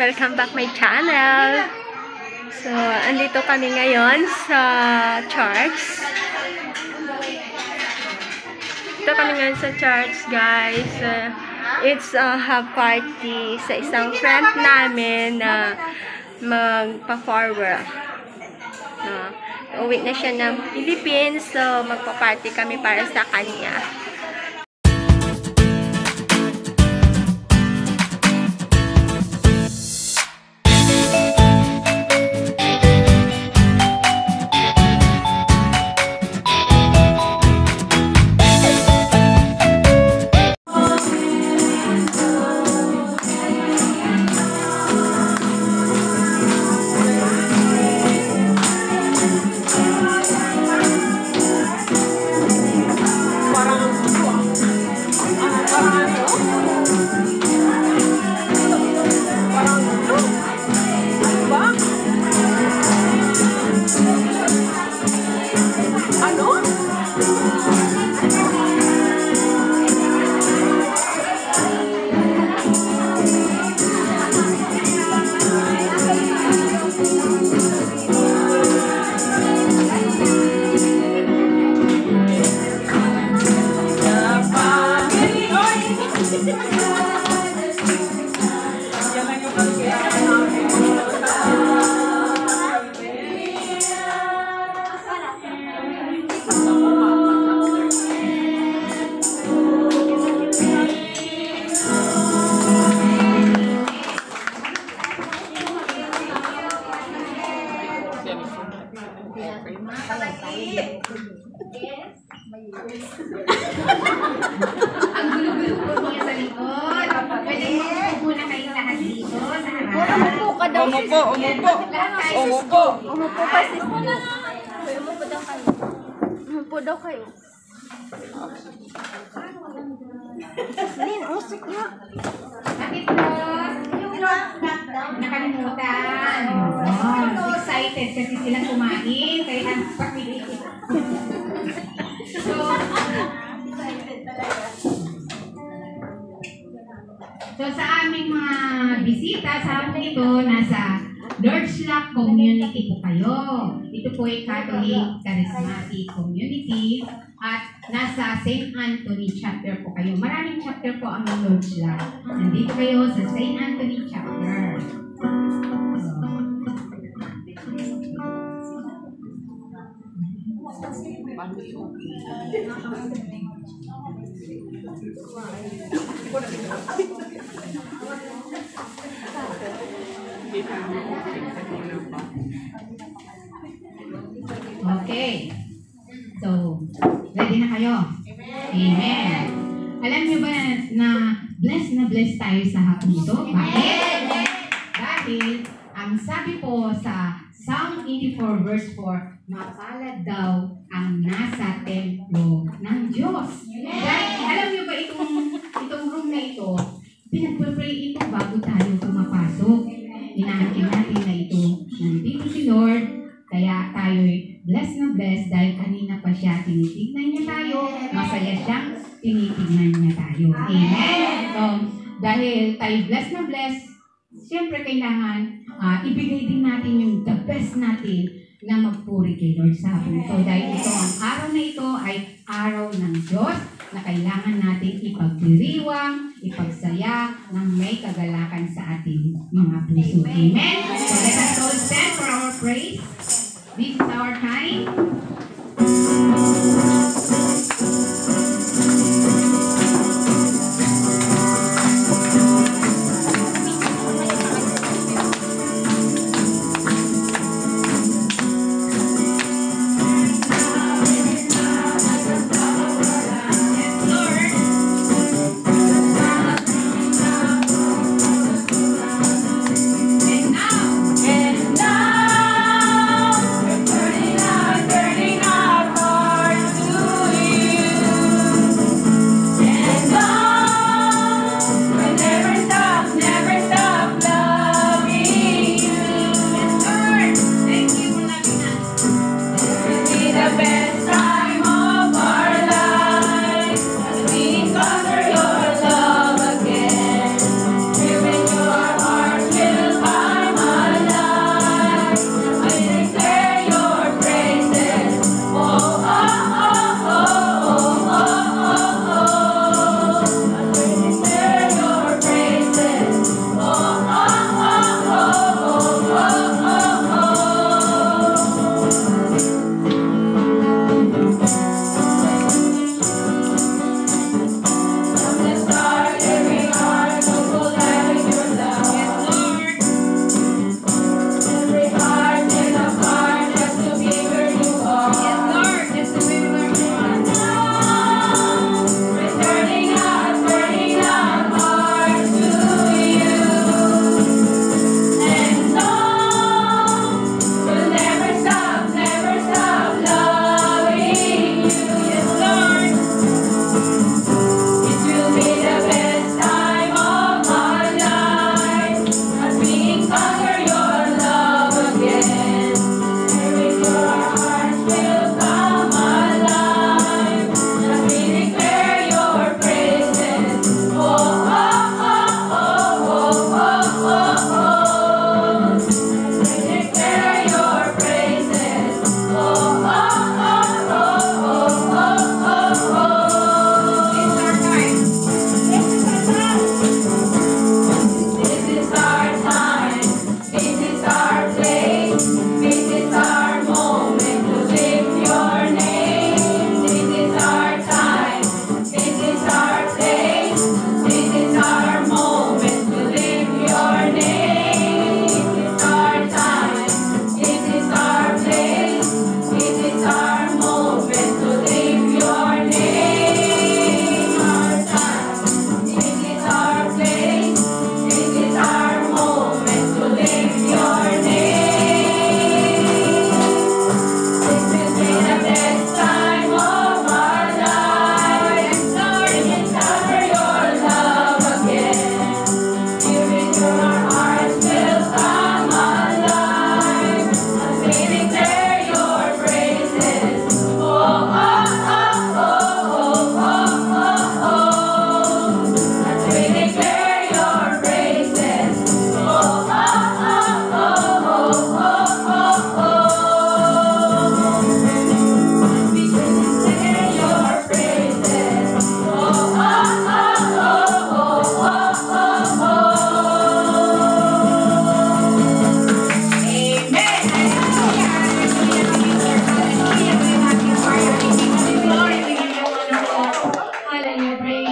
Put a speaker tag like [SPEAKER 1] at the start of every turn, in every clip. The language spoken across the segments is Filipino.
[SPEAKER 1] Welcome back my channel. So, andito kami ngayon sa church. Dito kami ngayon sa church, guys. It's a half party sa isang friend namin na magpa-forward. Uwi na siya ng Philippines, so magpa-party kami para sa kanya.
[SPEAKER 2] Ang gulo-gulo po niya sa likod. Pwede mo muna kayong lahat dito sa harap.
[SPEAKER 1] Umupo ka daw.
[SPEAKER 2] Umupo ka, sis.
[SPEAKER 1] Umupo daw kayo. Umupo daw kayo. Lin, usok nga.
[SPEAKER 2] Bakit po? Nakalimutan. Excited kasi sila kumain. Kaya pagpili. So sa aming mga bisita sa hapon ito, nasa Lord's Lock Community po kayo. Ito po ay Catholic Charismatic Community at nasa St. Anthony Chapter po kayo. Maraming chapter po ang Lord's Lock. Nandito kayo sa St. Anthony Chapter. Okay. So, ready na kayo? Amen. Alam niyo ba na blessed tayo sa hapon ito? Bakit? Dahil, ang sabi po sa Psalm 84 verse 4, mapalad daw ang nasa templo ng Diyos. Dahil, alam niyo ba itong room na ito, pinagpapray ito bago tayo pumapasok. Inaangkin natin na ito, nandito si Lord, kaya tayo'y blessed na blessed dahil kanina pa siya tinitignan niya tayo, masaya siyang tinitignan niya tayo. Amen? So, dahil tayo blessed na blessed, siyempre kailangan ibigay din natin yung the best natin na magpuri kay Lord sa hapon ito. Dahil ito, ang araw na ito ay araw ng Diyos na kailangan natin ipagdiriwang, ipagsaya ng may kagalakan sa ating mga puso. Amen? So let us all stand for our praise. This is our time.
[SPEAKER 3] And now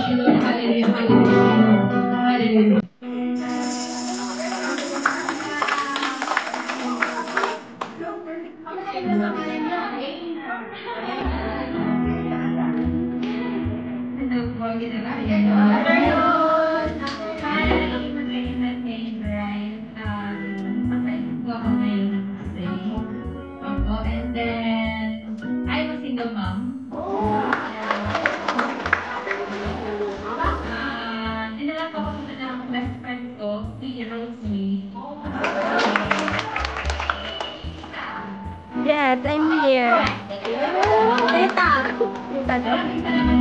[SPEAKER 2] you, Lord. Hallelujah, hallelujah. Hallelujah. And then, I'm a single mom. Dinala po ako ng best friend ko, 2 years me.
[SPEAKER 1] Yes, I'm here. Tita.
[SPEAKER 2] Maraming salamat.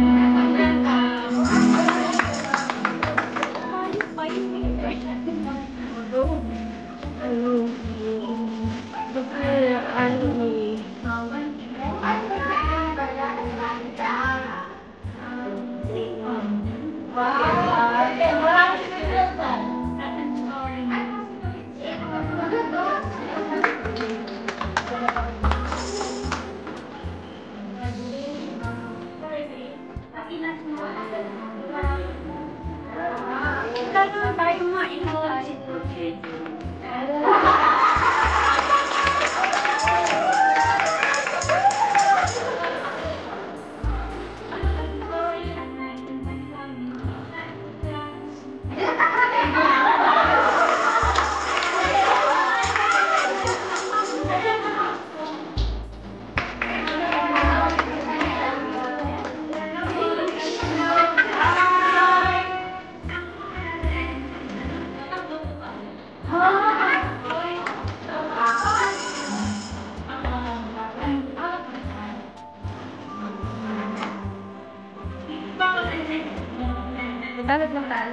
[SPEAKER 1] Bakit ng taas?